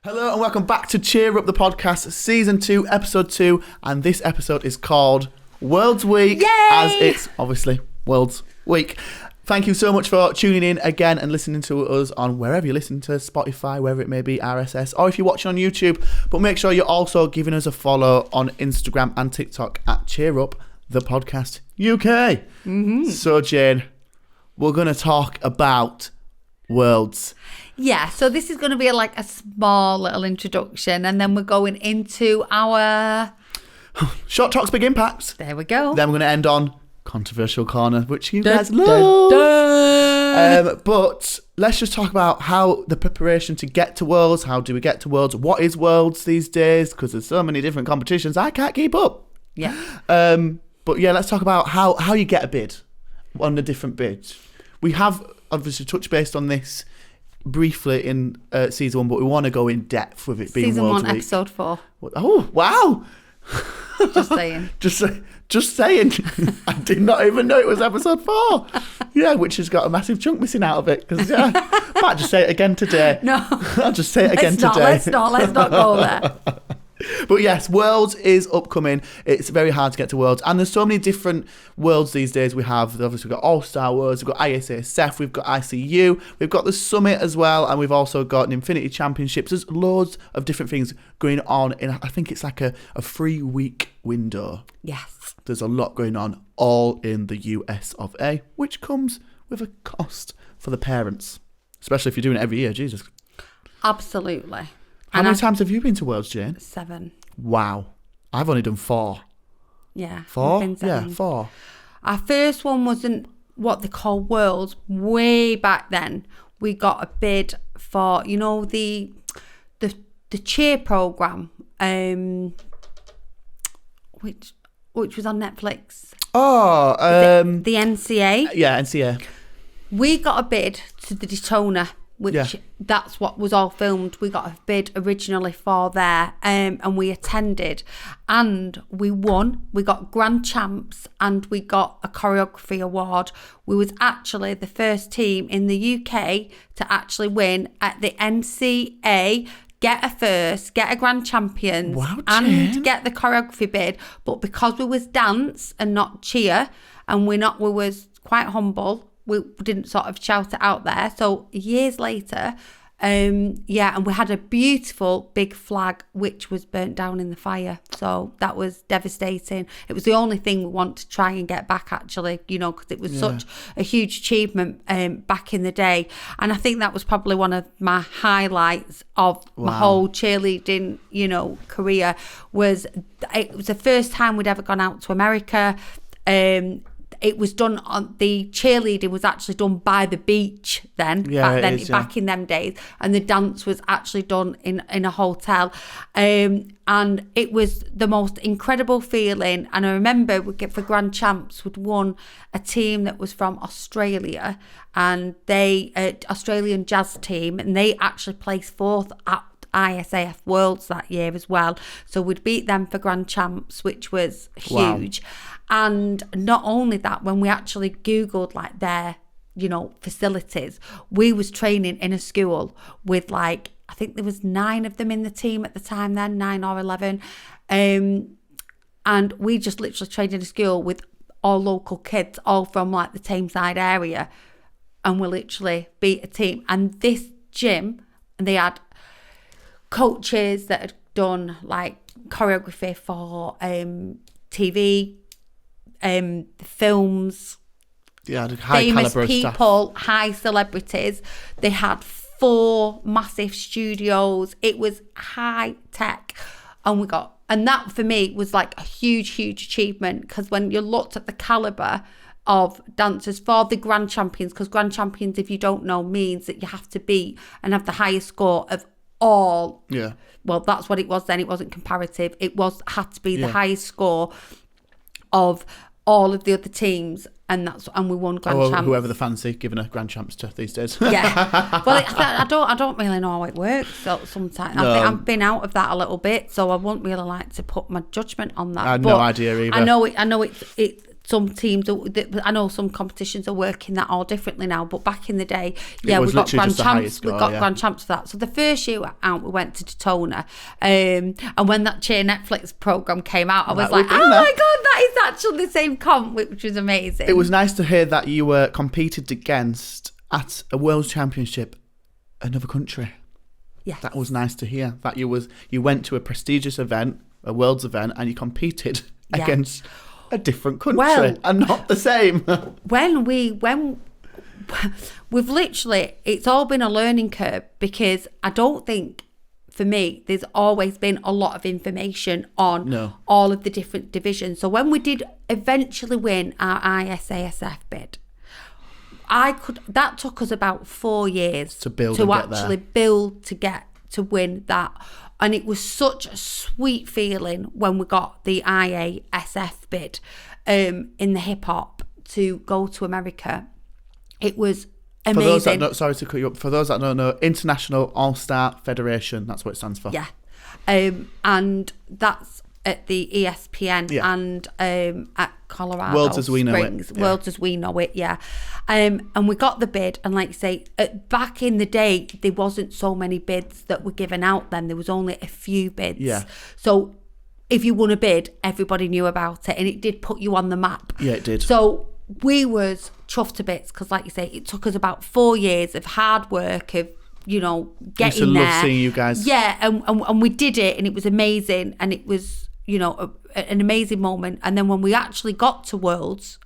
Hello and welcome back to Cheer Up the Podcast, Season 2, Episode 2, and this episode is called World's Week, Yay! as it's obviously World's Week. Thank you so much for tuning in again and listening to us on wherever you listen to, Spotify, wherever it may be, RSS, or if you're watching on YouTube. But make sure you're also giving us a follow on Instagram and TikTok at Cheer Up the Podcast UK. Mm-hmm. So, Jane, we're going to talk about Worlds. Yeah, so this is going to be like a small little introduction, and then we're going into our... Short Talks, Big Impacts. There we go. Then we're going to end on Controversial Corner, which you guys love. But let's just talk about how the preparation to get to Worlds, how do we get to Worlds, what is Worlds these days, because there's so many different competitions, I can't keep up. Yeah. But yeah, let's talk about how you get a bid on the different bids. We have obviously touched base on this briefly in season 1, but we want to go in depth with it being Season World 1, Week. Episode 4. Oh, wow. Just saying. Just saying. I did not even know it was episode 4. Yeah, which has got a massive chunk missing out of it. Because might just say it again today. No. I'll just say it again today. Let's not go there. But yes, Worlds is upcoming. It's very hard to get to Worlds. And there's so many different Worlds these days. We've got All-Star Worlds, we've got ISASF, we've got ICU, we've got the Summit as well, and we've also got an Infinity Championships. There's loads of different things going on in, I think it's like a 3-week window. Yes. There's a lot going on, all in the US of A, which comes with a cost for the parents. Especially if you're doing it every year, Jesus. Absolutely. How many times have you been to Worlds, Jane? 7. Wow. I've only done 4. Yeah. 4? Been 7. Yeah, 4. Our first one wasn't what they call Worlds. Way back then, we got a bid for, you know, the cheer program, which was on Netflix. Oh, the NCA. Yeah, NCA. We got a bid to the Daytona, which that's what was all filmed. We got a bid originally for there, and we attended, and we won. We got grand champs, and we got a choreography award. We was actually the first team in the UK to actually win at the NCA, get a first, get a grand champions, and get the choreography bid. But because we was dance and not cheer, and we was quite humble, we didn't sort of shout it out there. So years later, and we had a beautiful big flag which was burnt down in the fire. So that was devastating. It was the only thing we want to try and get back, actually, you know, because it was such a huge achievement back in the day. And I think that was probably one of my highlights of my whole cheerleading, you know, career. It was the first time we'd ever gone out to America. It was done on the cheerleading was actually done by the beach back in them days, and the dance was actually done in a hotel, and it was the most incredible feeling. And I remember for grand champs we'd won a team that was from Australia, and they Australian jazz team, and they actually placed 4th at ISAF Worlds that year as well. So we'd beat them for grand champs, which was huge. Wow. And not only that, when we actually Googled like their, you know, facilities, we was training in a school with like, I think there was 9 of them in the team at the time then, 9 or 11. And we just literally trained in a school with all local kids, all from like the Tameside area. And we literally beat a team. And this gym, they had coaches that had done like choreography for TV, films, famous people, high celebrities. They had 4 massive studios. It was high tech, and that for me was like a huge achievement, because when you looked at the caliber of dancers for the grand champions, because grand champions, if you don't know, means that you have to beat and have the highest score of all. Yeah. Well, that's what it was then. It wasn't comparative. It had to be the highest score of all of the other teams, and we won grand champs. Whoever the fancy giving a grand champs to these days. Yeah. Well, I don't really know how it works. So sometimes I think I've been out of that a little bit, so I wouldn't really like to put my judgment on that. I had no idea either. I know it's some teams, I know some competitions are working that all differently now, but back in the day, yeah, we got grand champs. We got grand champs for that. So the first year out, we went to Daytona, and when that Cheer Netflix program came out, I was like, oh my god, that is actually the same comp, which was amazing. It was nice to hear that you were competed against at a World Championship another country. Yeah, that was nice to hear. That you went to a prestigious event, a World's event, and you competed against a different country and not the same. We've literally, it's all been a learning curve, because I don't think, for me, there's always been a lot of information on all of the different divisions. So when we did eventually win our ISASF bid, that took us about 4 years to build to win that. And it was such a sweet feeling when we got the IASF bid in the hip hop to go to America. It was amazing. Sorry to cut you up. For those that don't know, International All-Star Federation, that's what it stands for. Yeah. And that's at the ESPN and at Colorado Worlds as we know Springs. it. Worlds as we know it, yeah. And we got the bid, and like I say, back in the day, there wasn't so many bids that were given out then. There was only a few bids. Yeah. So if you won a bid, everybody knew about it, and it did put you on the map. Yeah, it did. So we was chuffed to bits, because like you say, it took us about 4 years of hard work, of getting there. Love seeing you guys. Yeah, and we did it, and it was amazing, and it was an amazing moment. And then when we actually got to Worlds,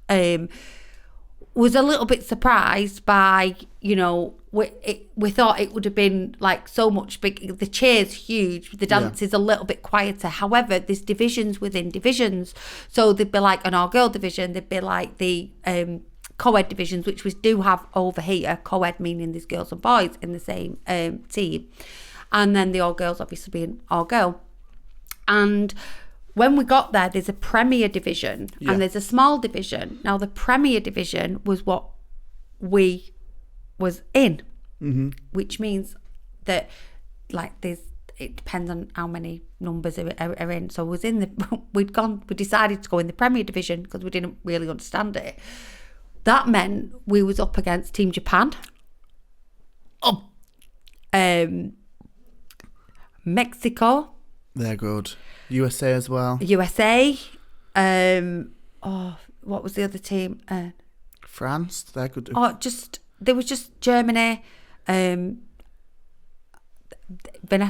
was a little bit surprised by, we thought it would have been like so much big. The cheer's huge, the dance is a little bit quieter. However, there's divisions within divisions. So there'd be like an all-girl division, there'd be like the co-ed divisions, which we do have over here. Co-ed meaning there's girls and boys in the same team. And then the all-girls obviously being all-girl. And when we got there, there's a Premier Division and there's a small division. Now, the Premier Division was what we was in, which means that, like, it depends on how many numbers are in. So we decided to go in the Premier Division because we didn't really understand it. That meant we was up against Team Japan. Mexico. They're good. USA as well. USA. What was the other team? France. They're good. There was just Germany. Vanessa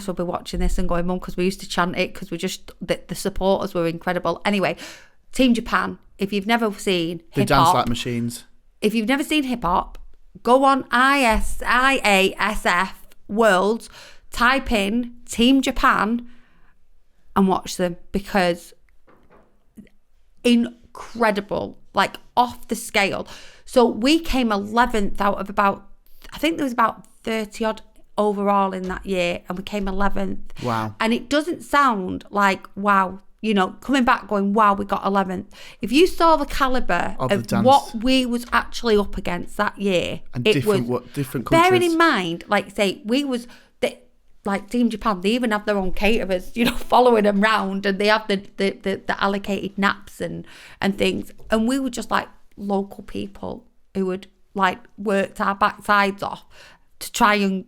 will be watching this and going, Mum, because we used to chant it, because the supporters were incredible. Anyway, Team Japan. If you've never seen hip hop, they dance like machines. If you've never seen hip hop, go on IASF Worlds, type in Team Japan and watch them, because incredible, like off the scale. So we came 11th out of about, I think there was about 30 odd overall in that year, and we came 11th. Wow. And it doesn't sound like, wow, coming back going, wow, we got 11th. If you saw the calibre of what we was actually up against that year, and it different countries. Bearing in mind, like say, we was, like Team Japan, they even have their own caterers, following them round, and they have the allocated naps and things. And we were just like local people who had like worked our backsides off to try and,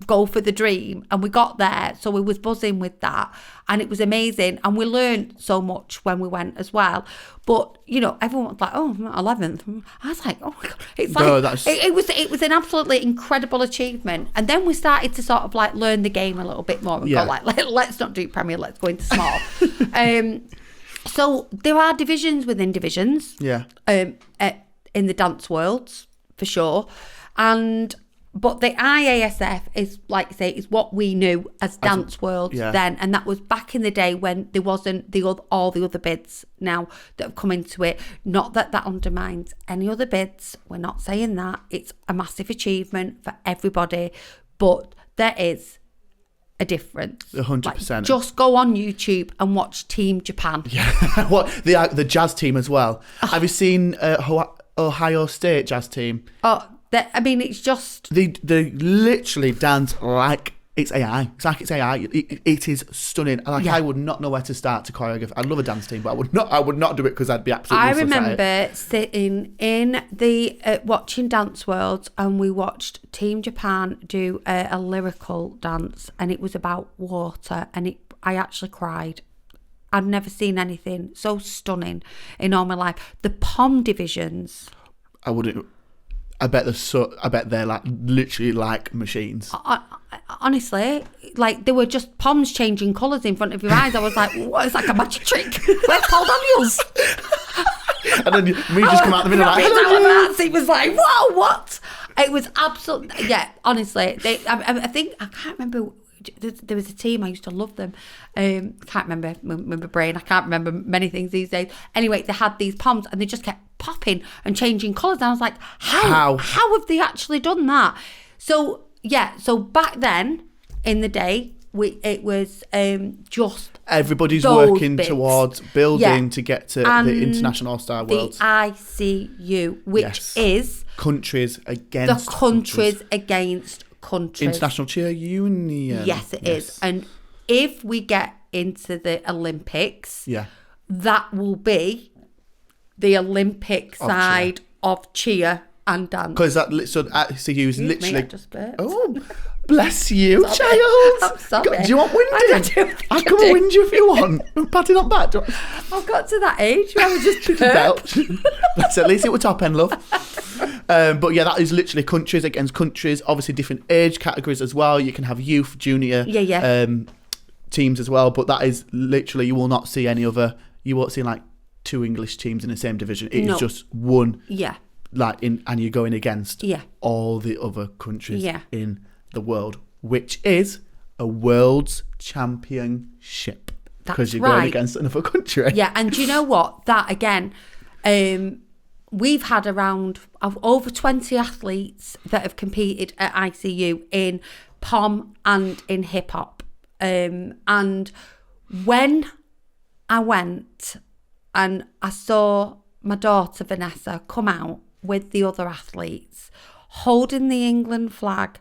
go for the dream. And we got there, so we was buzzing with that, and it was amazing, and we learned so much when we went as well. But everyone was like, oh, I'm at 11th. I was like, oh my god, it's like it was an absolutely incredible achievement. And then we started to sort of like learn the game a little bit more and go like, let's not do Premier, let's go into small. So there are divisions within divisions, in the dance worlds for sure. But the IASF is, like I say, is what we knew as dance worlds then, and that was back in the day when there wasn't all the other bids now that have come into it. Not that undermines any other bids. We're not saying that. It's a massive achievement for everybody, but there is a difference. 100%. Like, just go on YouTube and watch Team Japan. Yeah, the jazz team as well. Have you seen Ohio State jazz team? Oh. It's just... They literally dance like It's AI. It's like it's AI. It is stunning. Like Yeah. I would not know where to start to choreograph. I'd love a dance team, but I would not do it because I'd be absolutely I useless at it. remember sitting in the watching Dance Worlds, and we watched Team Japan do a lyrical dance, and it was about water, and I actually cried. I'd never seen anything so stunning in all my life. The pom divisions. I wouldn't. I bet they're like literally like machines. Honestly, like they were just poms changing colours in front of your eyes. I was like, what? It's like a magic trick. Where's Paul Daniels? And then me just come out the middle like, hello. He was like, whoa, what? It was absolutely, yeah, honestly. I think, I can't remember, there was a team, I used to love them. Can't remember my brain, I can't remember many things these days. Anyway, they had these poms and they just kept popping and changing colours. And I was like, how have they actually done that? So, yeah, so back then in the day, it was just everybody's those working bits. towards building to get to And the International All-Star Worlds. The ICU, which is countries against the countries against countries. International Cheer Union. Yes, it is. And if we get into the Olympics, that will be the Olympic side of cheer and dance. Because ICU is literally. I just burped. Oh, bless you, child. I'm sorry. Do you want winding? I come and wind you if you want. I'm patting on back. I've got to that age where I would just belch. Let's at least it was top end, love. But yeah, that is literally countries against countries. Obviously, different age categories as well. You can have youth, junior, teams as well. But that is literally, you will not see any other. You won't see like two English teams in the same division. It is just one. Yeah. And you're going against all the other countries in the world, which is a world's championship. Because you're going against another country. Yeah, and do you know what? That again, we've had around over 20 athletes that have competed at ICU in pom and in hip hop. And when I went and I saw my daughter Vanessa come out with the other athletes holding the England flag,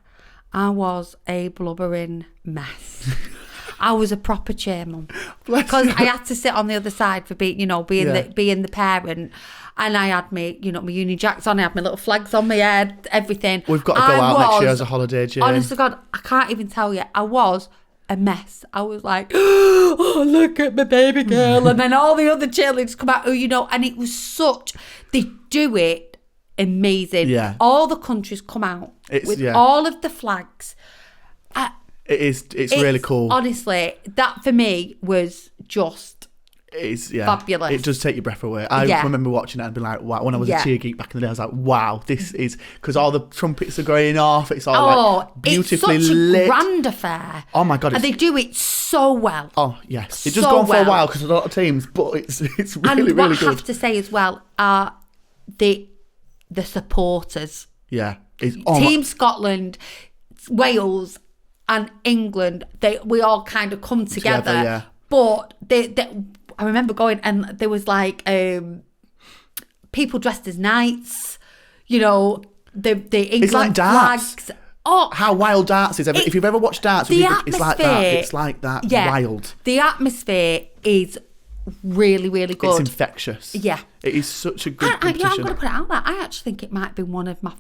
I was a blubbering mess. I was a proper chairman because I had to sit on the other side for being the parent, and I had my Union Jacks on, I had my little flags on my head, everything. We've got to go out next year as a holiday, Jane. Honest to God, I can't even tell you. I was a mess. I was like, oh, look at my baby girl, and then all the other cheerleaders come out, and it was they do it amazing. Yeah. All the countries come out with all of the flags. It's really cool. Honestly, that for me was just fabulous. It does take your breath away. I remember watching it and being like, wow. When I was a cheer geek back in the day, I was like, wow, this is, because all the trumpets are going off. It's all like beautifully it's such lit. a grand affair. Oh my God. And they do it so well. Oh, yes. It does go on for a while because there's a lot of teams, but it's really, really good. And what I have to say as well are the supporters. Yeah. Team Scotland, Wales and England, we all kind of come together. But I remember going and there was like people dressed as knights, the England it's like darts. flags. Oh, how wild darts is. If you've ever watched darts, it's like that. It's like that. Wild. The atmosphere is really, really good. It's infectious. Yeah. It is such a good competition. I'm going to put it out there. I actually think it might be one of my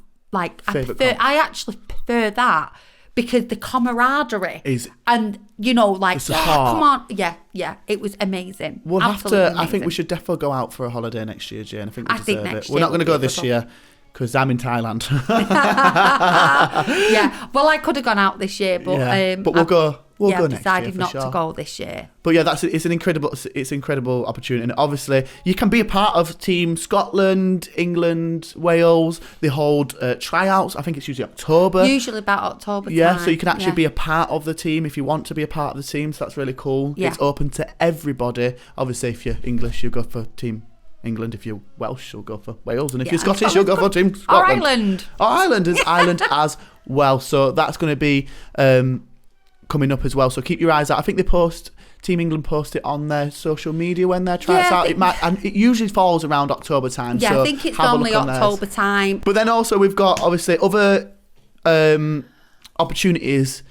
favourite. I actually prefer that because the camaraderie is, and come on, it was amazing. We'll have to. I think we should definitely go out for a holiday next year, Jane. I think we deserve it. We're not going to go this year because I'm in Thailand. Yeah, well, I could have gone out this year, but we'll go. We'll go next year. Decided not to go this year. But yeah, it's an incredible opportunity, and obviously you can be a part of Team Scotland, England, Wales. They hold tryouts. I think it's usually October. Usually about October. Yeah, so you can actually be a part of the team if you want to be a part of the team. So that's really cool. Yeah. It's open to everybody. Obviously, if you're English, you'll go for Team England. If you're Welsh, you'll go for Wales, and if you're Scottish, you'll go for Team Scotland. Or Ireland. Ireland as well. So that's going to be coming up as well. So keep your eyes out. I think Team England post it on their social media when their tryouts out. It usually falls around October time. Yeah, so I think it's normally October time. But then also we've got obviously other opportunities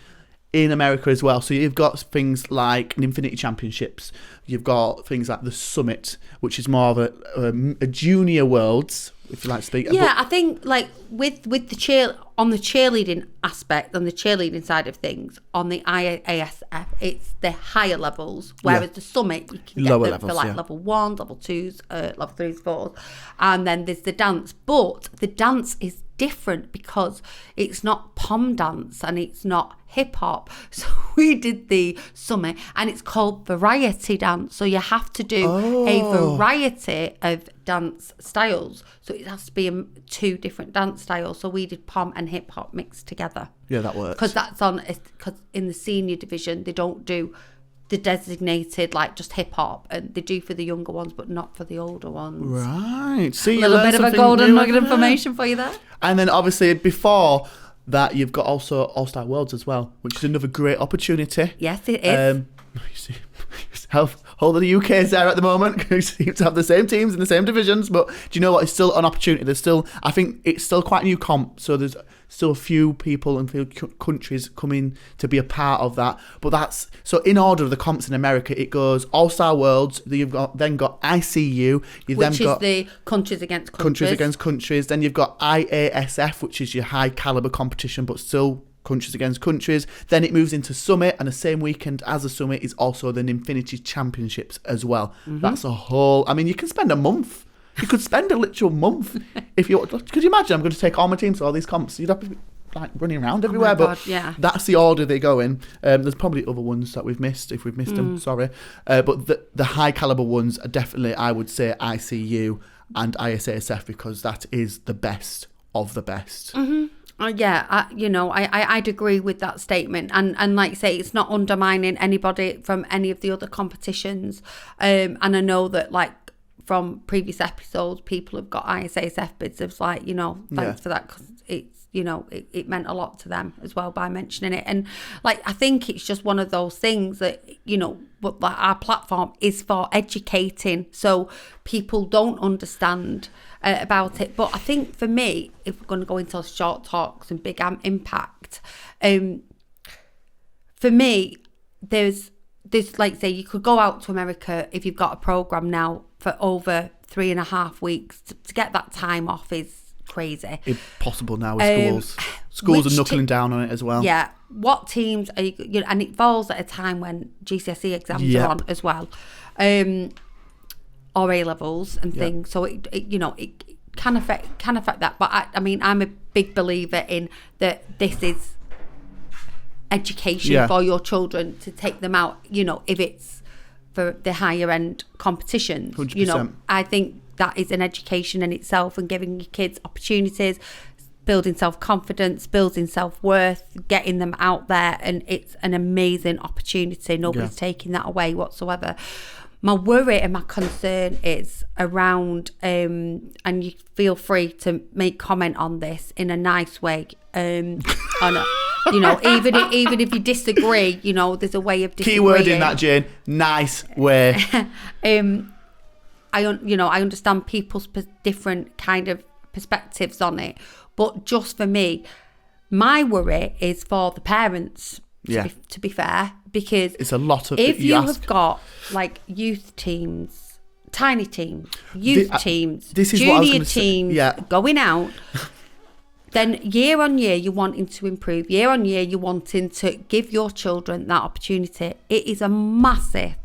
in America as well. So you've got things like an Infinity Championships. You've got things like the Summit, which is more of a junior worlds, if you like to speak. Yeah, I think like with the on the cheerleading aspect, on the cheerleading side of things, on the IASF, it's the higher levels, whereas the Summit you can get them for like level 1, level 2s, level 3s, 4s, and then there's the dance. But the dance is different because it's not pom dance and it's not hip hop. So we did the Summit and it's called variety dance. So you have to do a variety of dance styles. So it has to be 2 different dance styles. So we did pom and hip hop mixed together. Yeah, that works. Because in the senior division they don't do the designated like just hip hop, and they do for the younger ones but not for the older ones. Right. See, a little bit of a golden nugget information for you there. And then obviously before that you've got also All-Star Worlds as well, which is another great opportunity. Yes, it is. Hold the UK is there at the moment. We seem to have the same teams in the same divisions, but do you know what? It's still an opportunity. I think it's still quite a new comp, so there's still a few people and few countries coming to be a part of that. But so in order of the comps in America, it goes All-Star Worlds, you've then got ICU, which is the countries against countries. Then you've got IASF, which is your high caliber competition, but still countries against countries. Then it moves into Summit, and the same weekend as the Summit is also the Infinity Championships as well. That's a whole, I mean, you can spend a month. You could spend a literal month if you. Could you imagine? I'm going to take all my teams to all these comps. You'd have to be like running around everywhere. But that's the order they go in. There's probably other ones that we've missed if we've missed them. Sorry, but the high caliber ones are definitely, I would say, ICU and ISASF, because that is the best of the best. I'd agree with that statement, and like I say, it's not undermining anybody from any of the other competitions, and I know that like from previous episodes people have got ISASF bids. It's like, thanks for that, because it's, it meant a lot to them as well by mentioning it. And like, I think it's just one of those things that, but like our platform is for educating, so people don't understand about it. But I think for me, if we're going to go into short talks and big impact, for me, there's like, say, you could go out to America if you've got a program now for over 3.5 weeks. To get that time off is crazy. Impossible now with schools. Schools are knuckling down on it as well. Yeah. What teams are you, and it falls at a time when GCSE exams are on as well, or A levels and things. So it can affect that. But I mean, I'm a big believer in that. This is education for your children, to take them out. If it's for the higher end competitions, 100%. I think that is an education in itself, and giving your kids opportunities, building self-confidence, building self-worth, getting them out there, and it's an amazing opportunity. Nobody's taking that away whatsoever. My worry and my concern is around, and you feel free to make comment on this in a nice way, even if you disagree, there's a way of disagreeing. Keyword in that, Jane, nice way. I understand people's different kind of perspectives on it, but just for me, my worry is for the parents, to be fair, because it's a lot of, if you have got like youth teams, tiny teams, teams, junior teams going out, then year on year you're wanting to improve, year on year you're wanting to give your children that opportunity. It is a massive,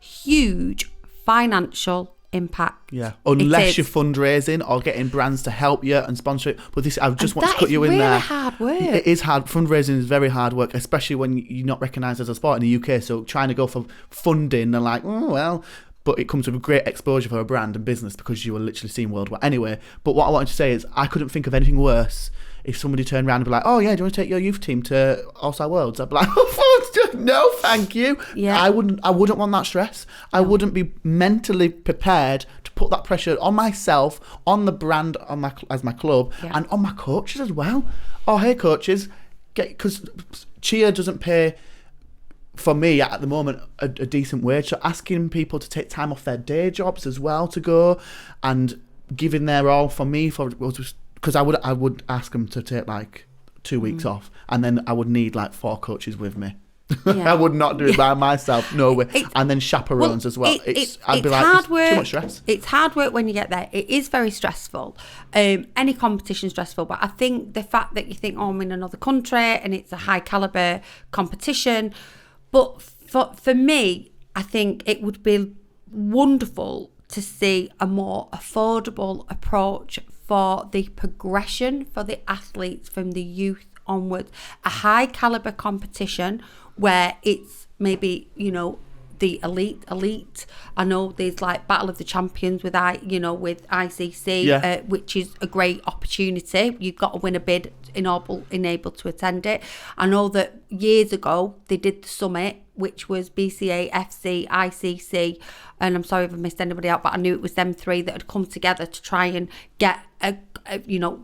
huge financial impact. Unless you're fundraising or getting brands to help you and sponsor it. But I just want to cut you in there. It's really hard work. It is hard. Fundraising is very hard work, especially when you're not recognised as a sport in the UK. So trying to go for funding, they're like, but it comes with great exposure for a brand and business, because you are literally seen worldwide. Anyway, but what I wanted to say is I couldn't think of anything worse if somebody turned around and be like, oh yeah, do you want to take your youth team to All-Star Worlds? I'd be like, no, thank you. Yeah. I wouldn't want that stress. No. I wouldn't be mentally prepared to put that pressure on myself, on the brand, as my club, and on my coaches as well. Oh, hey coaches, because cheer doesn't pay, for me at the moment, a decent wage. So asking people to take time off their day jobs as well to go, and giving their all for me, because I would ask them to take like 2 weeks off, and then I would need like 4 coaches with me. Yeah. I would not do it by myself, no way. And then chaperones as well. I'd be like, it's too much stress. It's hard work when you get there. It is very stressful. Any competition stressful, but I think the fact that you think, oh, I'm in another country and it's a high caliber competition. But for me, I think it would be wonderful to see a more affordable approach for the progression for the athletes from the youth onwards. A high caliber competition where it's maybe, you know, the elite. I know there's like Battle of the Champions with ICC, which is a great opportunity. You've got to win a bid in able to attend it. I know that years ago they did the summit, which was BCA, FC, ICC, and I'm sorry if I missed anybody out, but I knew it was them 3 that had come together to try and get a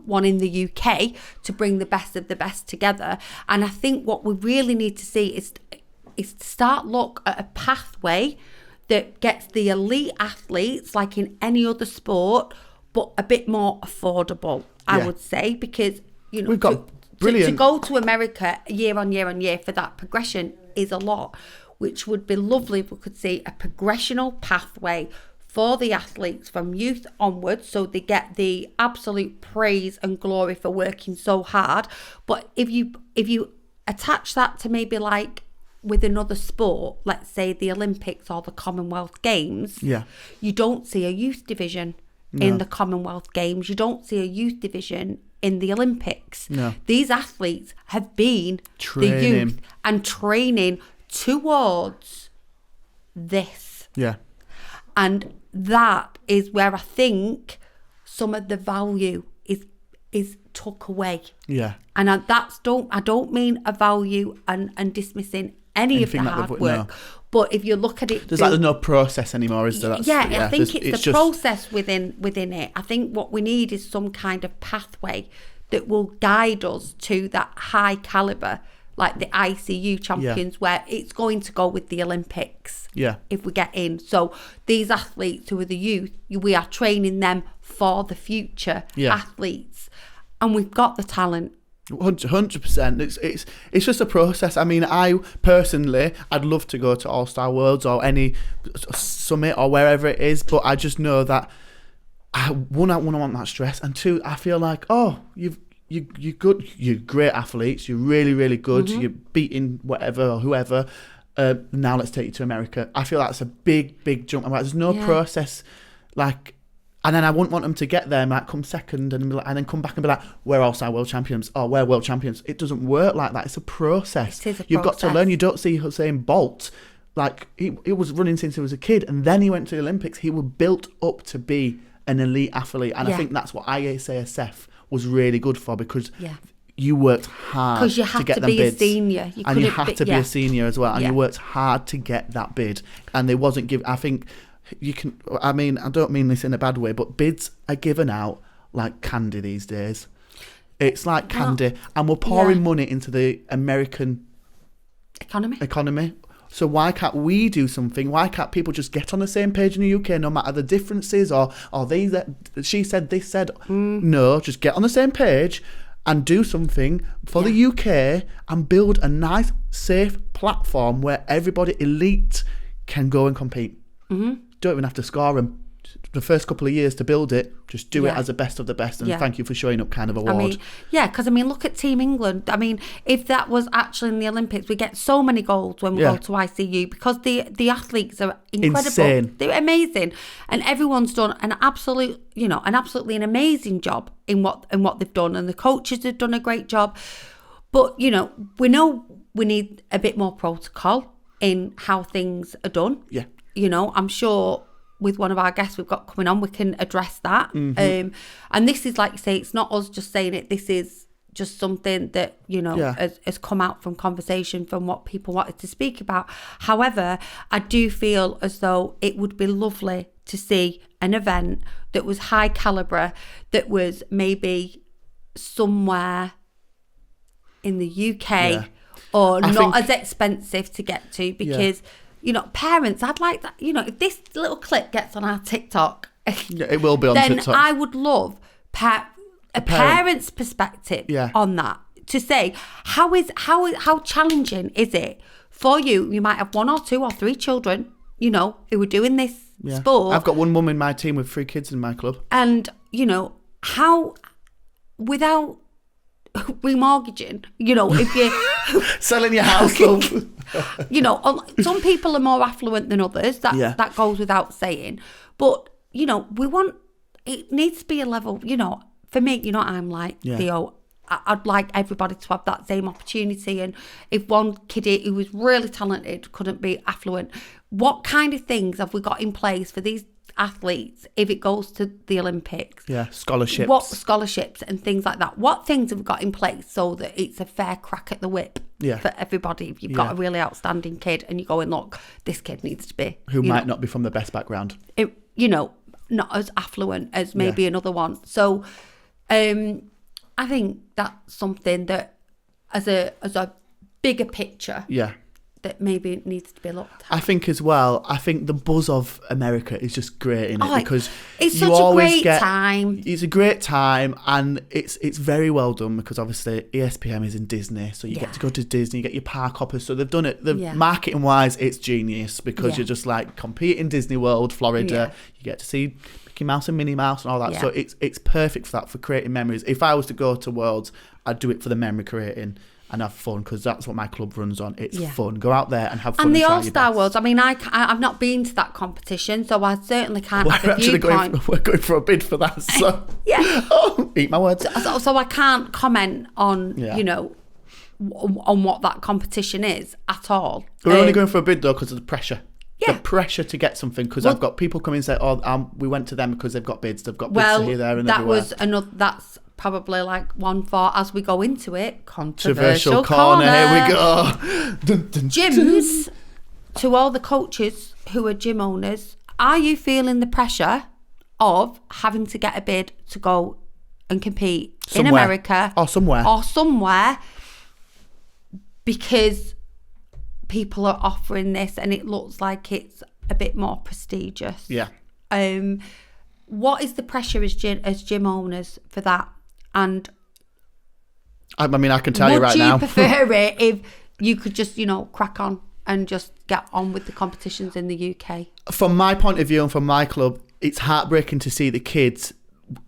one in the UK to bring the best of the best together. And I think what we really need to see is to start look at a pathway that gets the elite athletes, like in any other sport, but a bit more affordable, I would say, because, you know, we've got brilliant to go to America year on year for that progression is a lot, which would be lovely if we could see a progressional pathway for the athletes from youth onwards, so they get the absolute praise and glory for working so hard. But if you attach that to maybe like with another sport, let's say the Olympics or the Commonwealth Games, you don't see a youth division in the Commonwealth Games. You don't see a youth division in the Olympics. No. These athletes have been the youth and training towards this. Yeah. And that is where I think some of the value is took away. Yeah. And I don't mean a value and dismissing anything of the hard work. No. But if you look at it, there's no process anymore, is there? I think it's the process within it. I think what we need is some kind of pathway that will guide us to that high caliber, like the ICU champions, where it's going to go with the Olympics. Yeah. If we get in. So these athletes who are the youth, we are training them for the future athletes, and we've got the talent. 100%. It's just a process. I mean, I'd love to go to All-Star Worlds or any summit or wherever it is, but I just know that I want that stress, and 2, I feel like, you're good, you're great athletes, you're really, really good, you're beating whatever or whoever. Now let's take you to America. I feel that's a big jump. I'm like, there's no process, like. And then I wouldn't want them to get there, might come second, and then come back and be like, we're All-Star World Champions, or we're World Champions. It doesn't work like that. It's a process. You've got to learn. You don't see Usain Bolt, like, he was running since he was a kid, and then he went to the Olympics. He was built up to be an elite athlete. And I think that's what ISASF was really good for, because you worked hard to get them bids. Because you have to be a senior. You have to be a senior as well. And you worked hard to get that bid. And they wasn't given, I think... I don't mean this in a bad way, but bids are given out like candy these days. It's like candy, and we're pouring money into the American economy. So why can't we do something? Why can't people just get on the same page in the UK, no matter the differences, or she said, this said? No, just get on the same page and do something for the UK and build a nice, safe platform where everybody elite can go and compete. Don't even have to score them. The first couple of years to build it, just do it as the best of the best, and thank you for showing up kind of award. Because look at Team England. I mean, if that was actually in the Olympics, we get so many golds when we go to ICU, because the athletes are incredible. Insane. They're amazing, and everyone's done an absolutely an amazing job in what they've done, and the coaches have done a great job. But we know we need a bit more protocol in how things are done. Yeah. I'm sure with one of our guests we've got coming on, we can address that. And this is, like you say, it's not us just saying it. This is just something that, has come out from conversation, from what people wanted to speak about. However, I do feel as though it would be lovely to see an event that was high calibre, that was maybe somewhere in the UK or not as expensive to get to, because... parents, I'd like that. If this little clip gets on our TikTok, it will be on then TikTok. I would love a parent's perspective on that. to say, how challenging is it for you? You might have 1 or 2 or 3 children, you know, who are doing this sport. I've got one mum in my team with 3 kids in my club. And, you know, how, without remortgaging, you know, if you selling your house, love. You know, some people are more affluent than others. That goes without saying. But, you know, it needs to be a level, you know, for me, you know, I'm like, Theo, I'd like everybody to have that same opportunity. And if one kid who was really talented couldn't be affluent, what kind of things have we got in place for these athletes if it goes to the Olympics? Scholarships. What scholarships and things like that? What things have we got in place so that it's a fair crack at the whip for everybody? If you've got a really outstanding kid and you're going, look, this kid needs to be... Who might not be from the best background. You know, not as affluent as maybe another one. So I think that's something that as a bigger picture... that maybe needs to be looked at. I think as well, the buzz of America is just great in it because it's such a great time. It's a great time and it's very well done because obviously ESPN is in Disney, so you get to go to Disney, you get your park hoppers, so they've done it. Marketing wise, it's genius because you're just like compete in Disney World, Florida. You get to see Mickey Mouse and Minnie Mouse and all that. So it's perfect for that, for creating memories. If I was to go to Worlds, I'd do it for the memory creating and have fun because that's what my club runs on. It's fun. Go out there and have fun. And the All-Star Worlds, I mean, I've not been to that competition, so I certainly can't have a viewpoint. We're going for a bid for that, so... eat my words. So I can't comment on, you know, on what that competition is at all. We're only going for a bid, though, because of the pressure. The pressure to get something, because I've got people come in and say, we went to them because they've got bids. They've got bids here, there and everywhere. That's probably like one for, as we go into it, controversial corner. Here we go. Gyms, to all the coaches who are gym owners, are you feeling the pressure of having to get a bid to go and compete in America or somewhere because people are offering this and it looks like it's a bit more prestigious? What is the pressure as gym owners for that? And I mean, I can tell you right now. Would you prefer it if you could just, you know, crack on and just get on with the competitions in the UK? From my point of view and from my club, it's heartbreaking to see the kids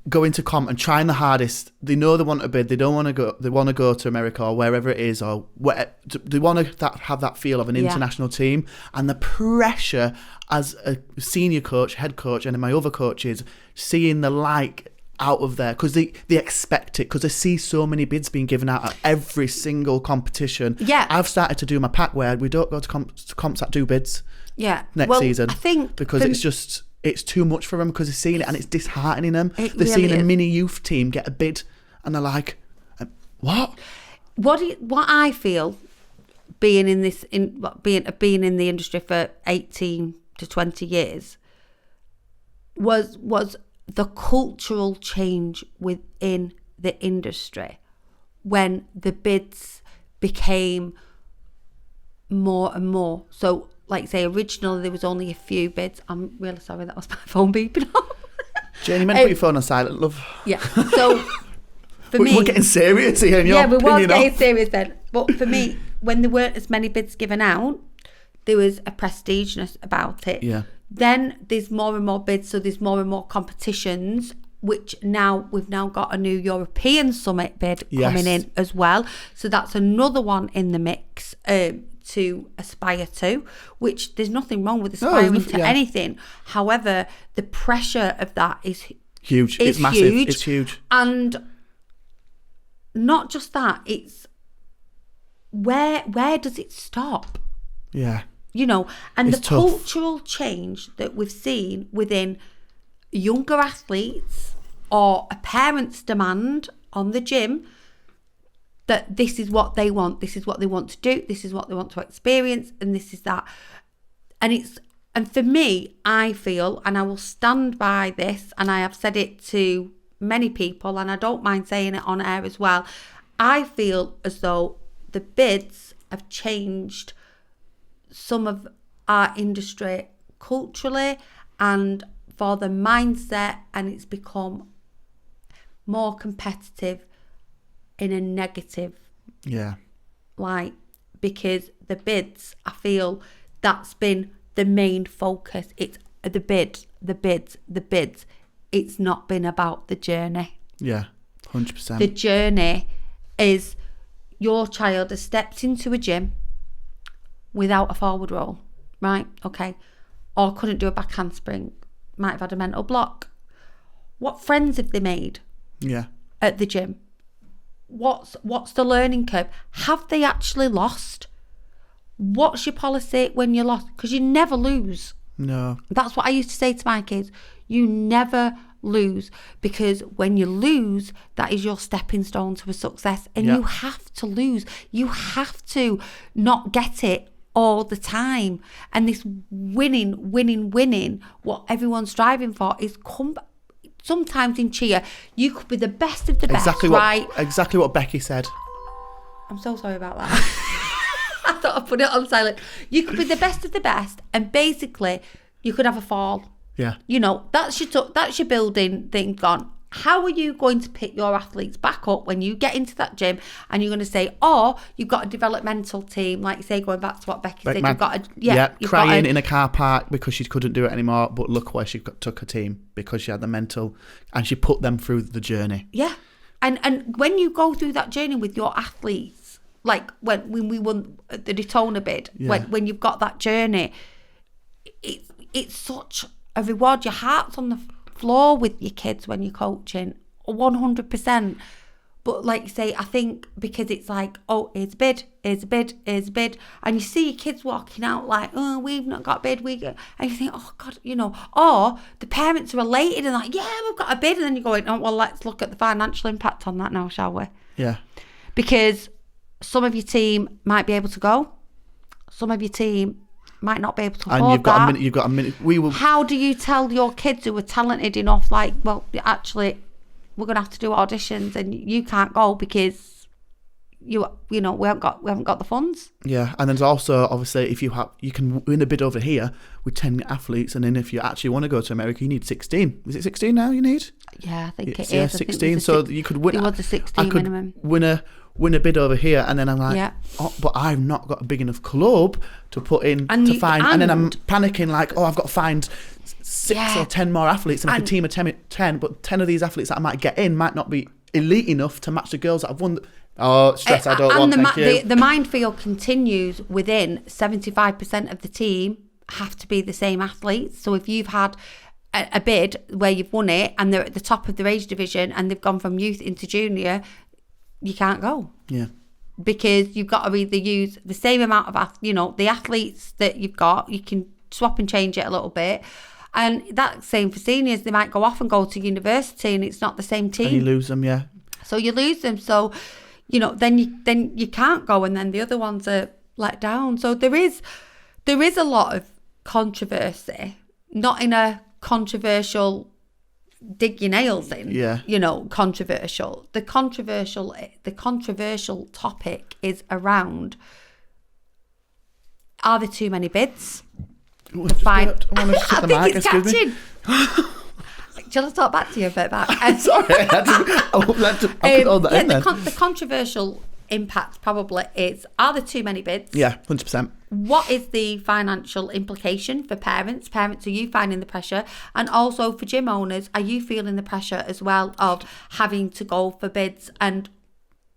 go into comp and trying the hardest. They know they want a bid. They don't want to go. They want to go to America or wherever it is, or they want to have that feel of an international team. And the pressure as a senior coach, head coach, and my other coaches seeing the out of there because they expect it because they see so many bids being given out at every single competition. I've started to do my pack where we don't go to comps that do bids next season. I think because it's too much for them because they're seeing it and it's disheartening them. They're seeing a mini youth team get a bid and they're like, what I feel being in the industry for 18 to 20 years was the cultural change within the industry when the bids became more and more. So, like say, originally there was only a few bids. I'm really sorry, that was my phone beeping off. Jane, you meant to put your phone on silent, love. So, for me... We're getting serious here in your opinion. Yeah, we were getting serious then. But for me, when there weren't as many bids given out, there was a prestigeness about it. Then there's more and more bids, so there's more and more competitions, which now we've now got a new European Summit bid coming in as well. So that's another one in the mix to aspire to, which there's nothing wrong with aspiring to anything. However, the pressure of that is huge. It's massive. It's huge. And not just that, it's where does it stop? You know, and it's the tough. Cultural change that we've seen within younger athletes or a parent's demand on the gym that this is what they want, this is what they want to do, this is what they want to experience, and this is that. And for me, I feel, and I will stand by this, and I have said it to many people, and I don't mind saying it on air as well, I feel as though the bids have changed some of our industry culturally and for the mindset, and it's become more competitive in a negative Yeah. Like, because the bids, I feel that's been the main focus. It's the bids. It's not been about the journey. Yeah, 100%. The journey is your child has stepped into a gym without a forward roll, right? Okay. Or couldn't do a back handspring. Might have had a mental block. What friends have they made? Yeah. At the gym? What's the learning curve? Have they actually lost? What's your policy when you're lost? Because you never lose. No. That's what I used to say to my kids. You never lose, because when you lose, that is your stepping stone to a success, and you have to lose. You have to not get it all the time. And this winning, what everyone's striving for is sometimes in cheer, you could be the best of the best, right? Exactly what Becky said. I'm so sorry about that. I thought I put it on silent. You could be the best of the best, and basically you could have a fall. Yeah. You know, that's your building thing gone. How are you going to pick your athletes back up when you get into that gym and you're going to say, oh, you've got a developmental team, like you say, going back to what Becky said, you've got crying in a car park because she couldn't do it anymore, but look where she took her team, because she had the mental, and she put them through the journey. Yeah. And when you go through that journey with your athletes, like when we won the Daytona bid, when you've got that journey, it's such a reward. Your heart's on the floor with your kids when you're coaching, 100%. But like you say, I think because it's like, oh, here's a bid, and you see your kids walking out like, oh, we've not got a bid, and you think, oh God, you know, or the parents are elated and like, yeah, we've got a bid, and then you're going, oh, well, let's look at the financial impact on that now, shall we? Yeah. Because some of your team might be able to go, some of your team might not be able to afford and you've got a minute. How do you tell your kids who are talented enough, like, well, actually, we're gonna have to do auditions and you can't go because you know we haven't got the funds. Yeah, and there's also obviously if you can win a bid over here with 10 athletes, and then if you actually want to go to America, you need 16. Is it 16 now? You need? Yeah, I think it is. Yeah, 16. So you could win. It was a 16 minimum. Win a bid over here, and then I'm like, oh, but I've not got a big enough club to put in and then I'm panicking like, oh, I've got to find 6 or 10 more athletes, and like a team of 10, but 10 of these athletes that I might get in might not be elite enough to match the girls that I've won. Oh, stress! I don't want. And the minefield continues within 75% of the team have to be the same athletes. So if you've had a bid where you've won it and they're at the top of their age division and they've gone from youth into junior, you can't go. Yeah. Because you've got to either use the same amount of, the athletes that you've got, you can swap and change it a little bit. And that's same for seniors. They might go off and go to university and it's not the same team. And you lose them, yeah. So you lose them. So, then you can't go, and then the other ones are let down. So there is a lot of controversy, not in a controversial dig your nails in, controversial. The controversial topic is around, are there too many bids? I want to shut the mic, it's catching. Shall I talk back to you a bit back? Sorry, I'll put all that in there. The controversial impact probably is, are there too many bids? Yeah, 100%. What is the financial implication for parents? Parents, are you finding the pressure? And also for gym owners, are you feeling the pressure as well of having to go for bids? And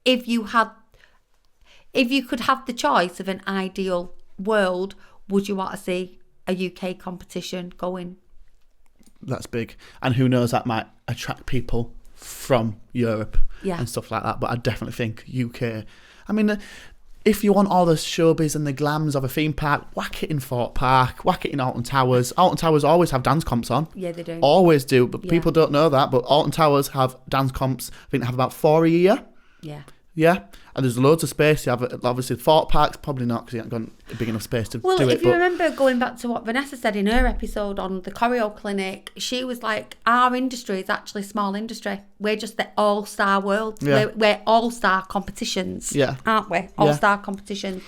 if you could have the choice of an ideal world, would you want to see a UK competition going? That's big. And who knows, that might attract people from Europe and stuff like that. But I definitely think UK. I mean, if you want all the showbiz and the glams of a theme park, whack it in Fort Park, whack it in Alton Towers. Alton Towers always have dance comps on. Yeah, they do. Always do. But people don't know that. But Alton Towers have dance comps. I think they have about 4 a year. Yeah. Yeah. And there's loads of space. You have, obviously, Fort Park's probably not, because you haven't got a big enough space to do it. Well, if you remember going back to what Vanessa said in her episode on the choreo clinic, she was like, our industry is actually a small industry. We're just the all-star world. Yeah. We're all-star competitions, aren't we? All-star competitions.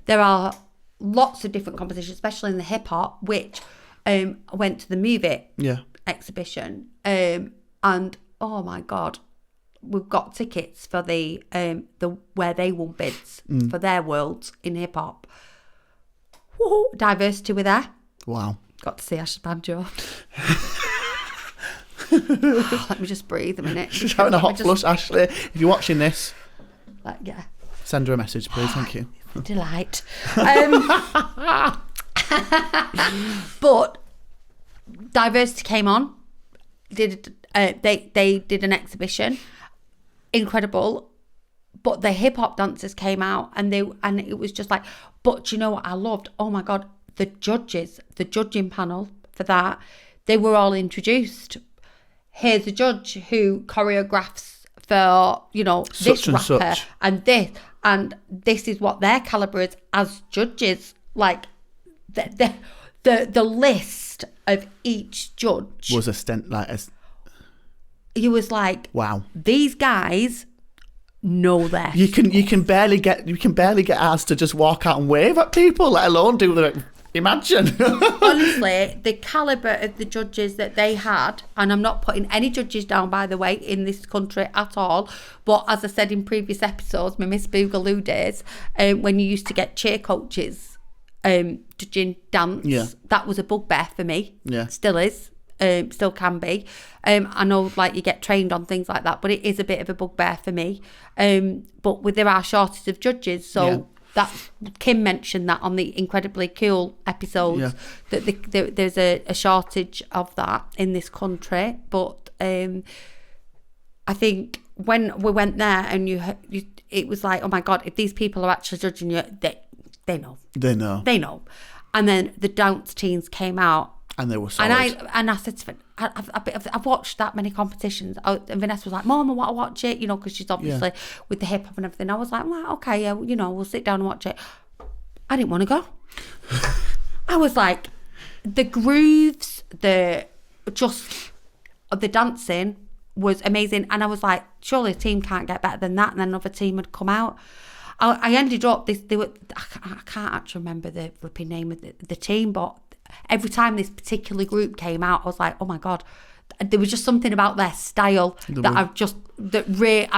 There are lots of different competitions, especially in the hip-hop, which I went to the Move It exhibition. And, oh my God, we've got tickets for the where they won bids for their worlds in hip hop. Diversity were there. Wow. Got to see Ash's banjo. Let me just breathe a minute. She's having a hot flush, Ashley. If you're watching this, yeah. Send her a message, please. Thank you. Delight. But Diversity came on. They did an exhibition. Incredible. But the hip hop dancers came out and it was just like, but do you know what I loved? Oh my God, the judging panel for that, they were all introduced. Here's a judge who choreographs for, this rapper and this is what their caliber is as judges. Like the list of each judge was he was like, wow, these guys know their you can barely get asked to just walk out and wave at people, let alone do the imagine. Honestly, the caliber of the judges that they had, and I'm not putting any judges down, by the way, in this country at all, but as I said in previous episodes, my Miss Boogaloo days, when you used to get cheer coaches judging dance, that was a bugbear for me. Still is, still can be. I know, like, you get trained on things like that, but it is a bit of a bugbear for me. But there are shortages of judges, so that Kim mentioned that on the Incredibly Cool episodes, that there's a shortage of that in this country. But I think when we went there and it was like, oh my God, if these people are actually judging you, they know. And then the dance teams came out. And they were solid. And I said to Vanessa, I've watched that many competitions. And Vanessa was like, Mom, I want to watch it, because she's obviously with the hip hop and everything. I was like, well, okay, yeah, we'll sit down and watch it. I didn't want to go. I was like, the grooves, the dancing was amazing. And I was like, surely a team can't get better than that. And then another team had come out. I ended up, I can't actually remember the flipping name of the team, but every time this particular group came out, I was like, oh my God, there was just something about their style I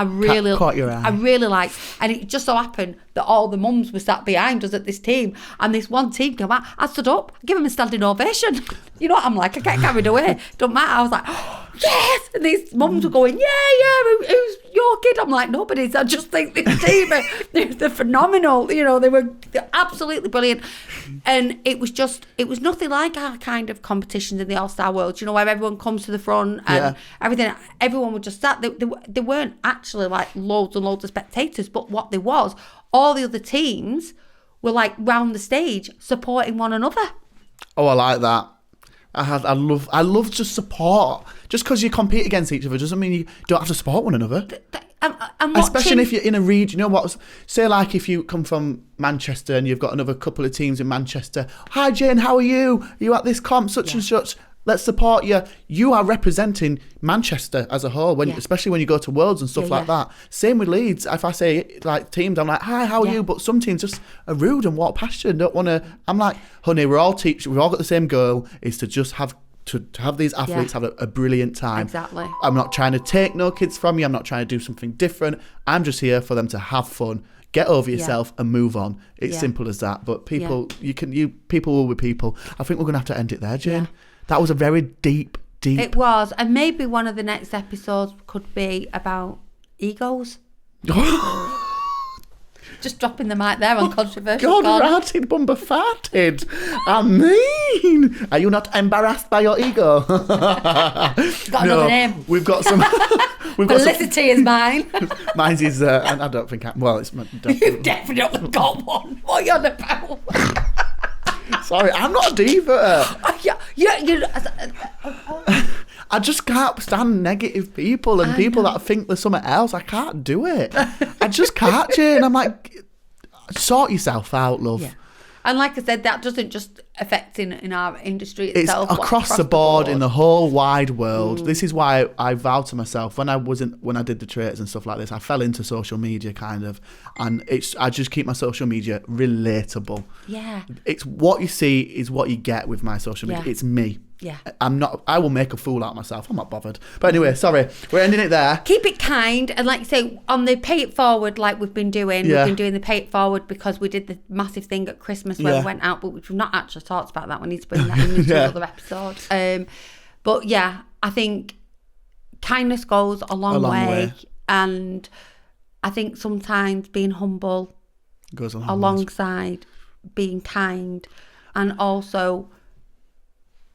really liked. And it just so happened that all the mums were sat behind us at this team, and this one team came out. I stood up, I give them a standing ovation. You know what I'm like? I get carried away. Don't matter. I was like, oh, yes. And these mums were going, yeah, who's your kid? I'm like, nobody's. I just think this team, they're phenomenal. They're absolutely brilliant. And it was nothing like our kind of competitions in the All-Star World, where everyone comes to the front and everything. Everyone would just sat. They weren't actually like loads and loads of spectators, but what there was, all the other teams were like round the stage supporting one another. Oh, I like that. I love just support. Just because you compete against each other doesn't mean you don't have to support one another. Especially if you're in a region. You know what? Say like if you come from Manchester and you've got another couple of teams in Manchester. Hi Jane, how are you? Are you at this comp such and such? Let's support you. You are representing Manchester as a whole, especially when you go to Worlds and stuff like that. Same with Leeds. If I say like teams, I'm like, hi, how are you? But some teams just are rude and walk past you and don't want to. I'm like, honey, we're all teachers. We've all got the same goal, is to just have these athletes have a brilliant time. Exactly. I'm not trying to take no kids from you. I'm not trying to do something different. I'm just here for them to have fun, get over yourself and move on. It's simple as that. But people, people will be people. I think we're going to have to end it there, Jane. That was a very deep. It was. And maybe one of the next episodes could be about egos. Just dropping the mic there on controversial. God, ratted, bumper farted. I mean, are you not embarrassed by your ego? Got another name. We've got some. Felicity is mine. Mine is, and I don't think it's. You've definitely got one. What are you on about? Sorry, I'm not a diva. I just can't stand negative people and people that think they're something else. I can't do it. I just can't, Jane. I'm like, sort yourself out, love. Yeah. And like I said, that doesn't just affect in our industry itself. It's across the board in the whole wide world. This is why I vowed to myself when I did the traits and stuff like this, I fell into social media kind of, and I just keep my social media relatable. Yeah. It's what you see is what you get with my social media. Yeah. It's me. Yeah. I will make a fool out of myself. I'm not bothered. But anyway, sorry. We're ending it there. Keep it kind. And like you say, on the Pay It Forward, like we've been doing, we've been doing the Pay It Forward because we did the massive thing at Christmas where we went out, but we've not actually talked about that. We need to bring that into another episode. But yeah, I think kindness goes a long way. And I think sometimes being humble goes alongside being kind, and also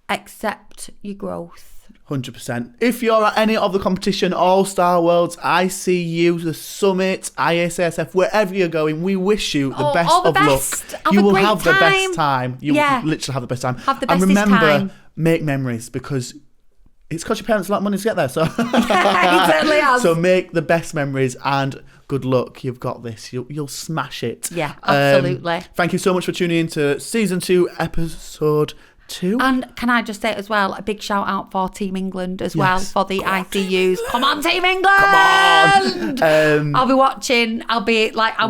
accept your growth. 100%. If you're at any of the competition, All-Star Worlds, ICU, the Summit, ISSF, wherever you're going, we wish you the best of luck. You will have the best time. You will literally have the best time. Have the bestest and remember, time. Make memories, because it's cost your parents a lot of money to get there. So It certainly has. So make the best memories, and good luck. You've got this. You'll smash it. Yeah, absolutely. Thank you so much for tuning in to Season 2, Episode 2. And can I just say as well, a big shout out for Team England as well, for the ICUs. Come on, Team England! Come on! I'll be watching. I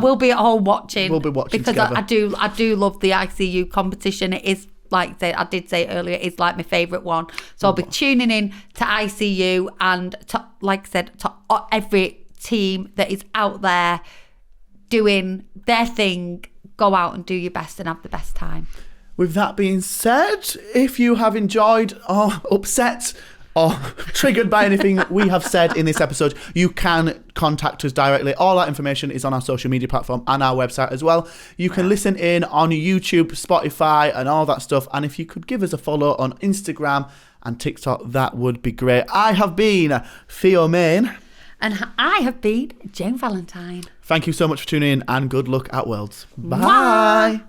will be at home watching. We'll be watching because together. I do love the ICU competition. It is, like I did say earlier, it's like my favourite one. So I'll be tuning in to ICU, and to, like I said, to every team that is out there doing their thing. Go out and do your best and have the best time. With that being said, if you have enjoyed or upset or triggered by anything we have said in this episode, you can contact us directly. All that information is on our social media platform and our website as well. You can listen in on YouTube, Spotify and all that stuff. And if you could give us a follow on Instagram and TikTok, that would be great. I have been Theo Main. And I have been Jane Valentine. Thank you so much for tuning in, and good luck at Worlds. Bye. Bye.